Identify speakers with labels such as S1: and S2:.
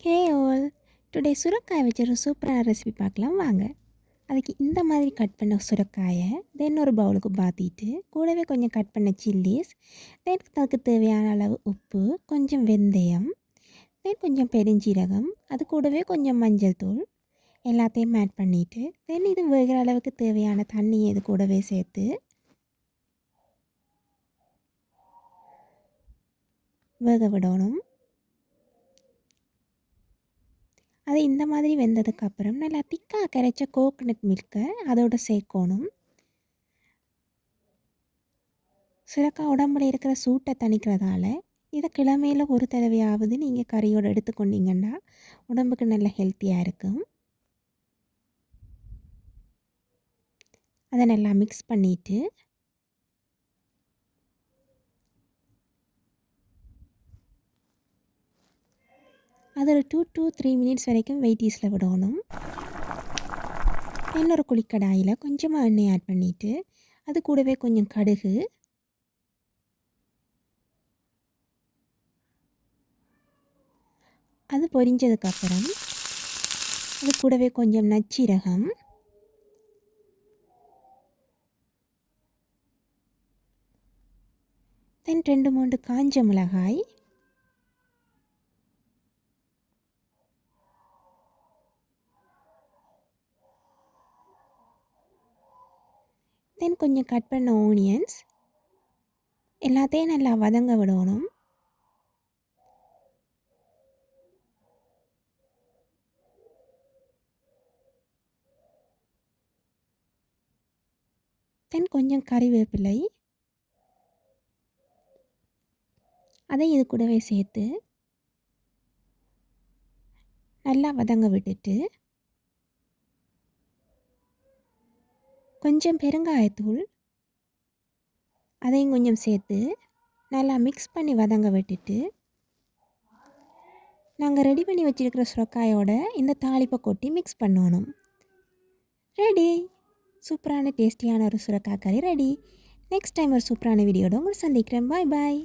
S1: Hey all, today சுரக்காய் வச்சு ஒரு சூப்பரான ரெசிபி பார்க்கலாம் வாங்க. அதுக்கு இந்த மாதிரி கட் பண்ண சுரக்காயை தென் ஒரு பவுலுக்கு மாற்றிட்டு கூடவே கொஞ்சம் கட் பண்ண சில்லிஸ், தென் அதுக்கு தேவையான அளவு உப்பு, கொஞ்சம் வெந்தயம், தென் கொஞ்சம் பெருஞ்சீரகம், அது கூடவே கொஞ்சம் மஞ்சள் தூள் எல்லாத்தையும் ஆட் பண்ணிவிட்டு தென் இது வேகிற அளவுக்கு தேவையான தண்ணியை இது கூடவே சேர்த்து வேக விடணும். அது இந்த மாதிரி வெந்ததுக்கப்புறம் நல்லா திக்காக கரைச்ச கோகனட் மில்கை அதோடு சேர்க்கணும். சுரக்காய் உடம்புல இருக்கிற சூட்டை தணிக்கிறதால இதை கிழமையில் ஒரு தடவையாவது நீங்கள் கறியோடு எடுத்துக்கொண்டீங்கன்னா உடம்புக்கு நல்ல ஹெல்த்தியாக இருக்கும். அதை நல்லா மிக்ஸ் பண்ணிவிட்டு அது ஒரு 2 to 3 மினிட்ஸ் வரைக்கும் வெயிட்டீஸில் விடணும். இன்னொரு குழிக்கடாயில் கொஞ்சமாக எண்ணெய் ஆட் பண்ணிவிட்டு அது கூடவே கொஞ்சம் கடுகு, அது பொரிஞ்சதுக்கப்புறம் அது கூடவே கொஞ்சம் நச்சீரகம், தென் 2-3 காஞ்ச மிளகாய், தென் கொஞ்சம் கட் பண்ண ஆனியன்ஸ் எல்லாத்தையும் நல்லா வதங்க விடணும். தென் கொஞ்சம் கறிவேப்பிலை அதை இது கூடவே சேர்த்து நல்லா வதங்க விட்டுட்டு கொஞ்சம் பெருங்காயத்தூள் அதையும் கொஞ்சம் சேர்த்து நல்லா மிக்ஸ் பண்ணி வதங்க விட்டுட்டு நாங்கள் ரெடி பண்ணி வச்சுருக்கிற சுரக்காயோட இந்த தாளிப்பை கொட்டி மிக்ஸ் பண்ணணும். ரெடி, சூப்பரான டேஸ்டியான ஒரு சுரக்காய் கறி ரெடி. நெக்ஸ்ட் டைம் ஒரு சூப்பரான வீடியோட உங்களை சந்திக்கிறேன். பாய் பாய்.